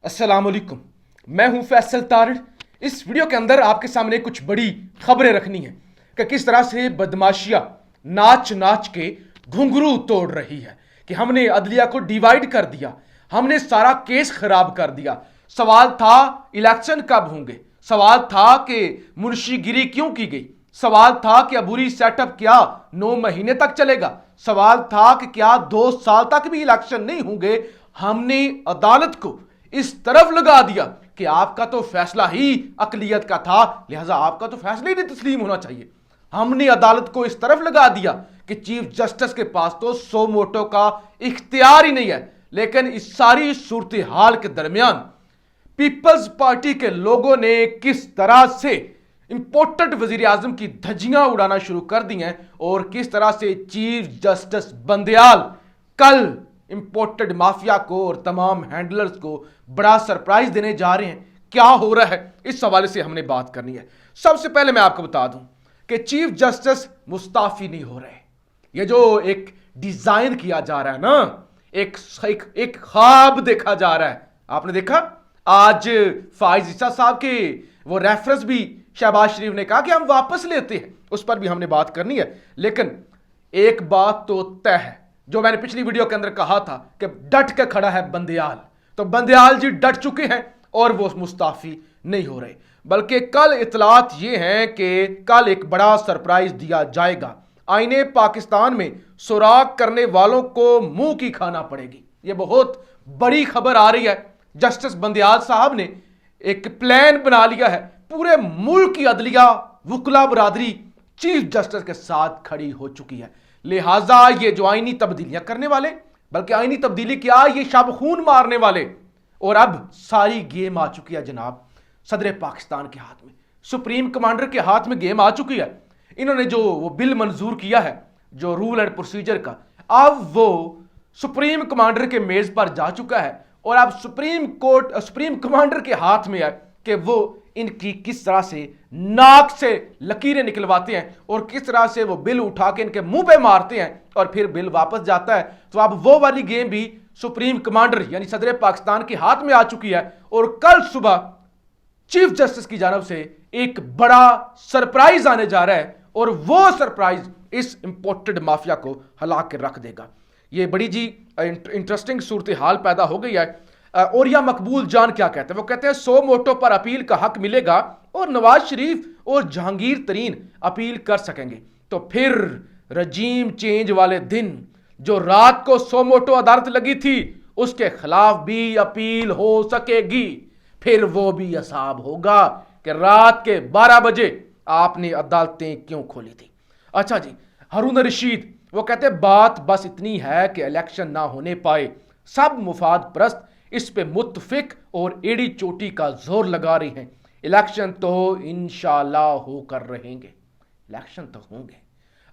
अस्सलाम वालेकुम। मैं हूं फैसल तारड़। इस वीडियो के अंदर आपके सामने कुछ बड़ी खबरें रखनी है कि किस तरह से बदमाशिया नाच नाच के घुंघरू तोड़ रही है कि हमने अदलिया को डिवाइड कर दिया, हमने सारा केस खराब कर दिया। सवाल था इलेक्शन कब होंगे, सवाल था कि मुंशीगिरी क्यों की गई, सवाल था कि अबूरी सेटअप क्या 9 महीने तक चलेगा, सवाल था कि क्या 2 साल तक भी इलेक्शन नहीं होंगे। हमने अदालत को इस तरफ लगा दिया कि आपका तो फैसला ही अकलियत का था, लिहाजा आपका तो फैसला ही नहीं तस्लीम होना चाहिए। हमने अदालत को इस तरफ लगा दिया कि चीफ जस्टिस के पास तो सो मोटो का इख्तियार ही नहीं है। लेकिन इस सारी सूरत हाल के दरमियान पीपल्स पार्टी के लोगों ने किस तरह से इंपोर्टेड वजीर आजम की धज्जियां उड़ाना शुरू कर दी हैं और किस तरह से चीफ जस्टिस बंदयाल कल इंपोर्टेड माफिया को और तमाम हैंडलर्स को बड़ा सरप्राइज देने जा रहे हैं। क्या हो रहा है, इस हवाले से हमने बात करनी है। सबसे पहले मैं आपको बता दूं कि चीफ जस्टिस मुस्ताफी नहीं हो रहे। ये जो एक डिजाइन किया जा रहा है ना, एक ख्वाब देखा जा रहा है। आपने देखा आज फाइज ईसा साहब के वो रेफरेंस भी शहबाज शरीफ ने कहा कि हम वापस लेते हैं, उस पर भी हमने बात करनी है। लेकिन एक बात तो तय है, जो मैंने पिछली वीडियो के अंदर कहा था कि डट के खड़ा है बंदयाल, तो बंदयाल जी डट चुके हैं और वो मुस्ताफी नहीं हो रहे। बल्कि कल इतलात ये हैं कि कल एक बड़ा सरप्राइज दिया जाएगा। आईने पाकिस्तान में सुराग करने वालों को मुंह की खाना पड़ेगी। ये बहुत बड़ी खबर आ रही है। जस्टिस बंदयाल साहब ने एक प्लान बना लिया है, पूरे मुल्क की अदलिया वकला बरादरी चीफ जस्टिस के साथ खड़ी हो चुकी है। लिहाजा ये जो आईनी तब्दीलियां करने वाले, बल्कि आईनी तब्दीली क्या, ये शब खून मारने वाले, और अब सारी गेम आ चुकी है जनाब सदर पाकिस्तान के हाथ में, सुप्रीम कमांडर के हाथ में गेम आ चुकी है। इन्होंने जो वो बिल मंजूर किया है, जो रूल एंड प्रोसीजर का, अब वो सुप्रीम कमांडर के मेज पर जा चुका है और अब सुप्रीम कमांडर के हाथ में है कि वो इनकी किस तरह से नाक से लकीरें निकलवाते हैं और किस तरह से वो बिल उठा के इनके मुंह पे मारते हैं और फिर बिल वापस जाता है। तो अब वो वाली गेम भी सुप्रीम कमांडर यानी सदर पाकिस्तान के हाथ में आ चुकी है और कल सुबह चीफ जस्टिस की जानब से एक बड़ा सरप्राइज आने जा रहा है और वो सरप्राइज इस इंपोर्टेड माफिया को हिला के रख देगा। ये बड़ी जी इंटरेस्टिंग सूरत हाल पैदा हो गई है। और या मकबूल जान क्या कहते हैं, वो कहते हैं सो मोटो पर अपील का हक मिलेगा और नवाज शरीफ और जहांगीर तरीन अपील कर सकेंगे। तो फिर रजीम चेंज वाले दिन जो रात को सो मोटो अदालत लगी थी उसके खिलाफ भी अपील हो सकेगी। फिर वो भी हिसाब होगा कि रात के 12 बजे आपने अदालतें क्यों खोली थी। अच्छा जी, हारून रशीद वो कहते बात बस इतनी है कि इलेक्शन ना होने पाए, सब मुफाद परस्त इस पे मुत्तफिक और एड़ी चोटी का जोर लगा रही हैं। इलेक्शन तो इंशाल्लाह होकर रहेंगे, इलेक्शन तो होंगे।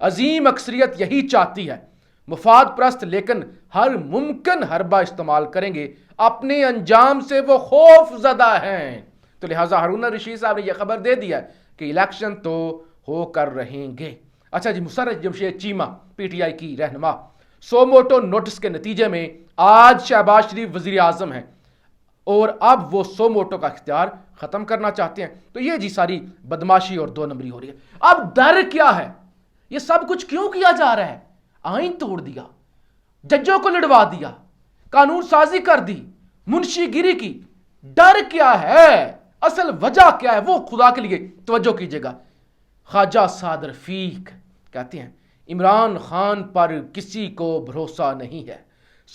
अजीम अक्सरियत यही चाहती है, मुफाद परस्त लेकिन हर मुमकिन हरबा इस्तेमाल करेंगे, अपने अंजाम से वो खौफ ज़दा हैं। तो लिहाजा हारून रशीद साहब ने यह खबर दे दिया कि इलेक्शन तो होकर रहेंगे। अच्छा जी, मुसर्रत जमशेद चीमा पीटीआई की रहनुमा, सो मोटो नोटिस के नतीजे में आज शहबाज शरीफ वजीर आजम हैं और अब वो सो मोटो का इख्तियार खत्म करना चाहते हैं। तो ये जी सारी बदमाशी और 2 नंबरी हो रही है। अब डर क्या है, ये सब कुछ क्यों किया जा रहा है? आइन तोड़ दिया, जजों को लड़वा दिया, कानून साजी कर दी, मुंशीगिरी की। डर क्या है, असल वजह क्या है, वो खुदा के लिए तवज्जो कीजिएगा। ख्वाजा साद रफीक कहते हैं इमरान खान पर किसी को भरोसा नहीं है,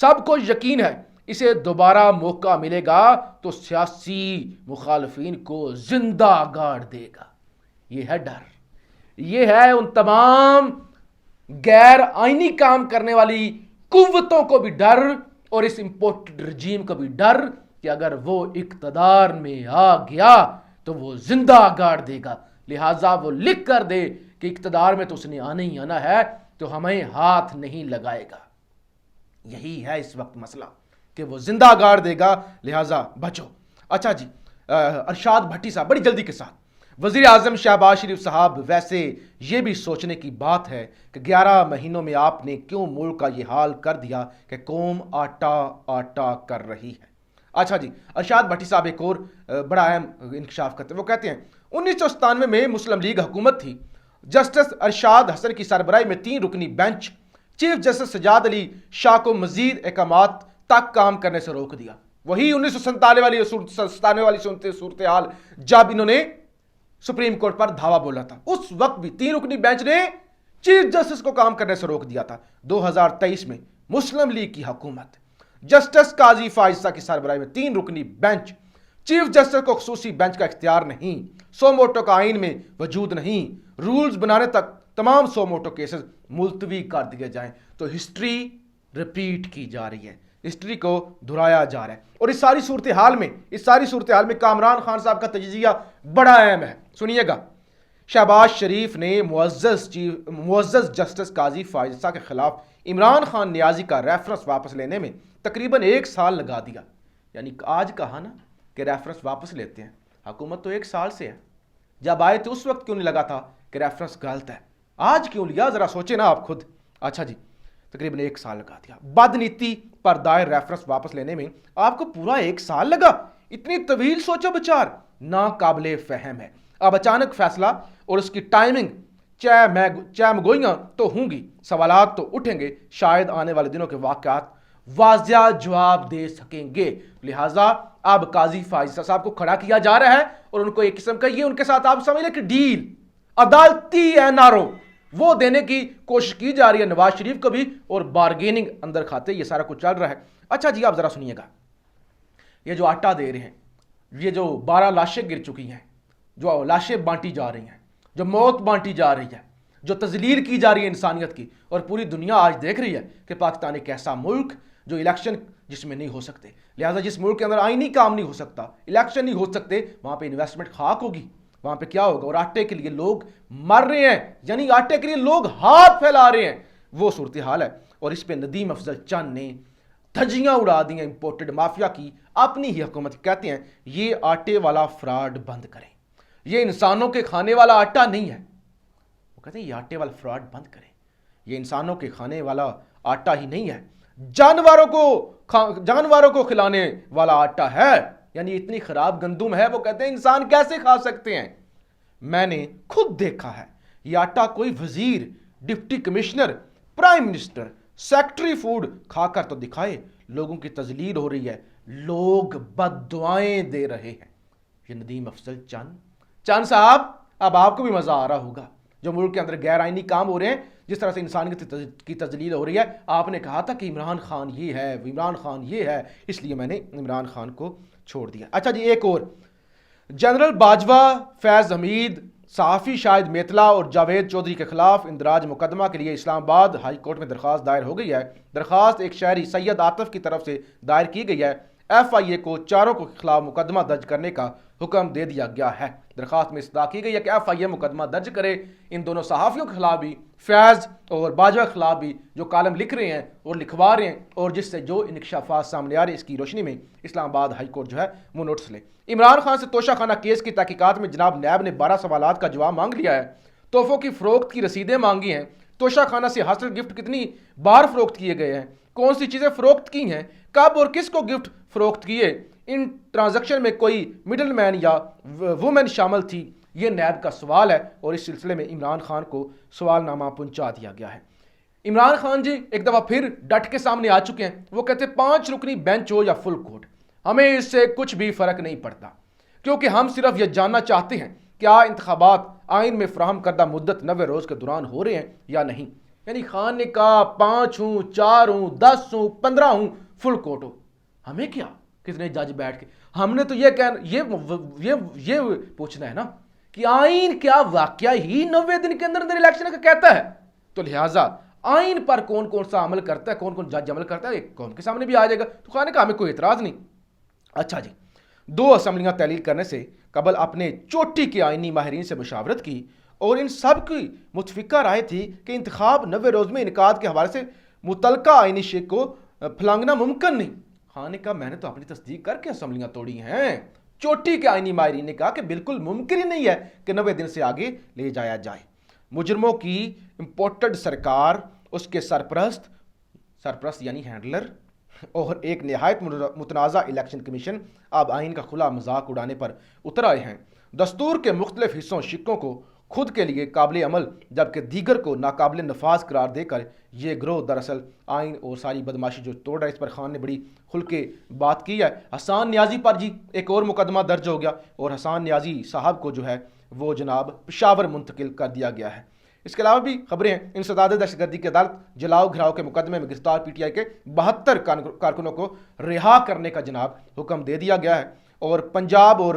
सबको यकीन है इसे दोबारा मौका मिलेगा तो सियासी मुखालफिन को जिंदा गाड़ देगा। यह है डर, यह है उन तमाम गैर आईनी काम करने वाली कुव्वतों को भी डर और इस इंपोर्टेड रजीम को भी डर कि अगर वो इक्तदार में आ गया तो वो जिंदा गाड़ देगा। लिहाजा वो लिख कर दे कि इक्तदार में तो उसने आना ही आना है, तो हमें हाथ नहीं लगाएगा। यही है इस वक्त मसला कि वो जिंदा गाड़ देगा, लिहाजा बचो। अच्छा जी, अरशाद भट्टी साहब बड़ी जल्दी के साथ, वजीर आजम शहबाज शरीफ साहब, वैसे ये भी सोचने की बात है कि 11 महीनों में आपने क्यों मुल्क का ये हाल कर दिया कि कौम आटा आटा कर रही है। अच्छा जी, अरशाद भट्टी साहब एक और बड़ा अहम इंकशाफ करते हैं। वो कहते हैं 1997 में मुस्लिम लीग हुकूमत थी, जस्टिस अरशाद हसन की सरबराही में 3 रुकनी bench chief justice Sajjad Ali Shah को मजीद अहकामात तक काम करने से रोक दिया। वही 1997 वाली सूरत हाल जब इन्होंने सुप्रीम कोर्ट पर धावा बोला था, उस वक्त भी 3 रुकनी बेंच ने चीफ जस्टिस को काम करने से रोक दिया था। 2023 में मुस्लिम लीग की हुकूमत जस्टिस काजी फाइजा की सरबराही में 3 रुकनी बेंच चीफ जस्टिस को खसूसी बेंच का इख्तियार नहीं, सो मोटो का आइन में वजूद नहीं, रूल्स बनाने तक तमाम सो मोटो केसेस मुलतवी कर दिए जाएं। तो हिस्ट्री रिपीट की जा रही है, हिस्ट्री को दोहराया जा रहा है। और इस सारी सूरत हाल में कामरान खान साहब का तजिया बड़ा अहम है, सुनिएगा। शहबाज शरीफ ने मुअज़्ज़ज़ जस्टिस काजी फाइजा के खिलाफ इमरान खान नियाजी का रेफरेंस वापस लेने में तकरीबन 1 साल लगा दिया। यानी आज कहा ना कि रेफरेंस वापस लेते हैं, हुकूमत तो 1 साल से है, जब आए थे उस वक्त क्यों नहीं लगा था कि रेफरेंस गलत है, आज क्यों लिया, जरा सोचे ना आप खुद। अच्छा जी, तकरीबन 1 साल लगा दिया। बदनीति पर दायर रेफरेंस वापस लेने में आपको पूरा 1 साल लगा, इतनी तवील सोचो विचार, ना काबिले फहम है। अब अचानक फैसला और उसकी टाइमिंग चैमगोइयां तो होंगी, सवालात तो उठेंगे, शायद आने वाले दिनों के वाकयात वाज़िया जवाब दे सकेंगे। लिहाजा अब काजी फाइजा साहब को खड़ा किया जा रहा है और उनको एक किस्म का ये उनके साथ आप समझ लें कि डील, अदालती एनआरओ वो देने की कोशिश की जा रही है नवाज शरीफ को भी, और बार्गेनिंग अंदर खाते ये सारा कुछ चल रहा है। अच्छा जी, आप जरा सुनिएगा, ये जो आटा दे रहे हैं, ये जो 12 लाशें गिर चुकी हैं, जो लाशें बांटी जा रही हैं, जो मौत बांटी जा रही है, जो तजलील की जा रही है इंसानियत की, और पूरी दुनिया आज देख रही है कि पाकिस्तान एक ऐसा मुल्क जो इलेक्शन जिसमें नहीं हो सकते, लिहाजा जिस मुल्क के अंदर आईनी काम नहीं हो सकता, इलेक्शन नहीं हो सकते, वहां पे इन्वेस्टमेंट खाक होगी, वहां पे क्या होगा। और आटे के लिए लोग मर रहे हैं, यानी आटे के लिए लोग हाथ फैला रहे हैं, वो सूरत हाल है। और इस पे नदीम अफजल चंद ने धज्जियां उड़ा दी हैं इंपोर्टेड माफिया की, अपनी ही हुकूमत। कहते हैं ये आटे वाला फ्रॉड बंद करें, ये इंसानों के खाने वाला आटा नहीं है। वो कहते हैं ये आटे वाला फ्रॉड बंद करें, ये इंसानों के खाने वाला आटा ही नहीं है, जानवरों को खिलाने वाला आटा है, यानी इतनी खराब गंदुम है। वो कहते हैं इंसान कैसे खा सकते हैं। मैंने खुद देखा है, ये आटा कोई वजीर, deputy commissioner, prime minister, secretary food खाकर तो दिखाए, लोगों की तजलील हो रही है, लोग बद्दुआएं दे रहे हैं। ये नदीम अफजल चंद साहब, अब आपको भी मजा आ रहा होगा, जो मुल्क के अंदर गैर आईनी काम हो रहे हैं, जिस तरह से इंसानियत की तजलील हो रही है। आपने कहा था कि इमरान खान ये है, इमरान खान ये है, इसलिए मैंने इमरान खान को छोड़ दिया। अच्छा जी, एक और, जनरल बाजवा, फैज हमीद, सहाफ़ी शाहिद मेतला और जावेद चौधरी के खिलाफ इंदराज मुकदमा के लिए इस्लामाबाद हाई कोर्ट में दरख्वास्त दायर हो गई है। दरख्वास्त एक शहरी सैयद आतिफ की तरफ से दायर की गई है। FIA को चारों के खिलाफ मुकदमा दर्ज करने का हुक्म दे दिया गया है। दरख्वास्त में इस्तदा की गई है कि FIA मुकदमा दर्ज करे इन दोनों सहाफ़ियों के खिलाफ भी, फैज़ और बाजवा के खिलाफ भी, जो कॉलम लिख रहे हैं और लिखवा रहे हैं, और जिससे जो इंकशाफात सामने आ रहे हैं, इसकी रोशनी में इस्लामाबाद हाई कोर्ट जो है वो नोटिस ले। इमरान खान से तोशाखाना केस की तहकीकात में जनाब नैब ने 12 सवालात का जवाब मांग लिया है। तोहफों की फ़रोख्त की रसीदें मांगी हैं, तोशाखाना से हासिल गिफ्ट कितनी बार फ़रोख्त किए गए हैं, कौन सी चीज़ें फ़रोख्त की हैं, कब और किसको गिफ्ट फ़रोख्त किए, इन ट्रांजैक्शन में कोई मिडल मैन या वुमेन शामिल थी, ये नैब का सवाल है। और इस सिलसिले में इमरान खान को सवालनामा पहुंचा दिया गया है। इमरान खान जी एक दफ़ा फिर डट के सामने आ चुके हैं। वो कहते हैं 5 रुकनी बेंच हो या फुल कोर्ट, हमें इससे कुछ भी फ़र्क नहीं पड़ता, क्योंकि हम सिर्फ यह जानना चाहते हैं क्या इंतखाबात आइन में फ्राहम करदा मुद्दत 90 रोज़ के दौरान हो रहे हैं या नहीं। यानी खान ने कहा 5 हूँ, 4 हूँ, 10 हूँ, 15 हूँ, फुल कोर्ट हो, हमें क्या, कितने जज बैठ के, हमने तो ये पूछना है ना कि आइन क्या वाकया ही 90 दिन के अंदर अंदर इलेक्शन का कहता है। तो लिहाजा आइन पर कौन कौन सा अमल करता है, कौन कौन जज अमल करता है, एक कौम के सामने भी आ जाएगा। तो खान ने कहा हमें कोई एतराज़ नहीं। अच्छा जी, 2 असम्बलियाँ तहलील करने से कबल अपने चोटी के आइनी माहिरीन से मुशावरत की और इन सब की मुतफिका राय थी कि इंतखाब 90 रोज़ में इनकाद के हवाले से मुतलका आइनी शेख को फलांगना मुमकिन नहीं। खान ने कहा मैंने तो अपनी तस्दीक करके असम्बलियाँ तोड़ी हैं। चोटी के आइनी माहिरीन ने कहा कि बिल्कुल मुमकिन ही नहीं है कि 90 दिन से आगे ले जाया जाए। मुजरमों की इम्पोर्टेड सरकार, उसके सरप्रस्त यानी हैंडलर, اور ایک نہایت متنازع الیکشن کمیشن اب آئین کا کھلا مذاق اڑانے پر اتر آئے ہیں۔ دستور کے مختلف حصوں شقوں کو خود کے لیے قابل عمل جبکہ دیگر کو ناقابل نفاذ قرار دے کر یہ گروہ دراصل آئین اور ساری بدماشی جو توڑ رہا ہے۔ اس پر خان نے بڑی کھل کے بات کی ہے۔ حسان نیازی پر جی ایک اور مقدمہ درج ہو گیا اور حسان نیازی صاحب کو جو ہے وہ جناب پشاور منتقل کر دیا گیا ہے۔ اس کے علاوہ بھی خبریں ہیں، انسداد دہشت گردی کی عدالت جلاؤ گھراؤ کے مقدمے میں گرفتار پی ٹی آئی کے 72 کارکنوں کو رہا کرنے کا جناب حکم دے دیا گیا ہے۔ اور پنجاب اور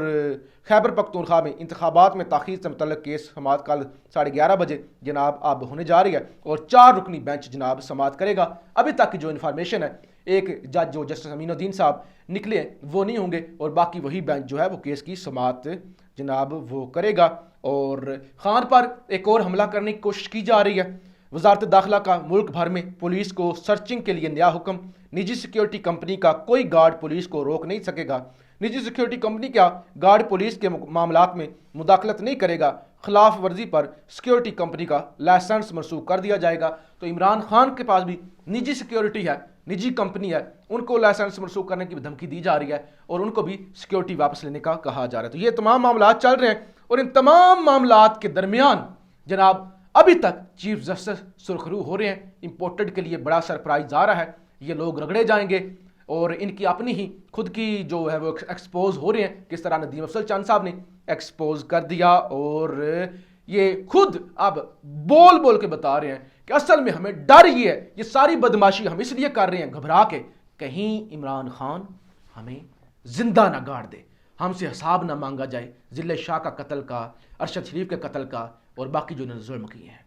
خیبر پختونخوا میں انتخابات میں تاخیر سے متعلق کیس سماعت کل 11:30 بجے جناب اب ہونے جا رہی ہے اور 4 رکنی بینچ جناب سماعت کرے گا۔ ابھی تک کی جو انفارمیشن ہے، ایک جج جو جسٹس امین الدین صاحب نکلے وہ نہیں ہوں گے اور باقی وہی بینچ جو ہے وہ کیس کی سماعت جناب وہ کرے گا۔ اور خان پر ایک اور حملہ کرنے کی کوشش کی جا رہی ہے۔ وزارت داخلہ کا ملک بھر میں پولیس کو سرچنگ کے لیے نیا حکم۔ نجی سیکیورٹی کمپنی کا کوئی گارڈ پولیس کو روک نہیں سکے گا۔ نجی سیکیورٹی کمپنی کا گارڈ پولیس کے معاملات میں مداخلت نہیں کرے گا۔ خلاف ورزی پر سیکیورٹی کمپنی کا لائسنس منسوخ کر دیا جائے گا۔ تو عمران خان کے پاس بھی نجی سیکیورٹی ہے، نجی کمپنی ہے، ان کو لائسنس منسوخ کرنے کی دھمکی دی جا رہی ہے اور ان کو بھی سیکیورٹی واپس لینے کا کہا جا رہا ہے۔ تو یہ تمام معاملات چل رہے ہیں اور ان تمام معاملات کے درمیان جناب ابھی تک چیف جسٹس سرخرو ہو رہے ہیں۔ امپورٹڈ کے لیے بڑا سرپرائز آ رہا ہے، یہ لوگ رگڑے جائیں گے اور ان کی اپنی ہی خود کی جو ہے وہ ایکسپوز ہو رہے ہیں، کس طرح ندیم افضل چند صاحب نے ایکسپوز کر دیا اور یہ خود اب بول بول کے بتا رہے ہیں کہ اصل میں ہمیں ڈر یہ ہے، یہ ساری بدماشی ہم اس لیے کر رہے ہیں گھبرا کے کہیں عمران خان ہمیں زندہ نہ گاڑ دے، ہم سے حساب نہ مانگا جائے ضلع شاہ کا قتل کا، ارشد شریف کے قتل کا اور باقی جو انہوں نے ظلم کیے ہیں۔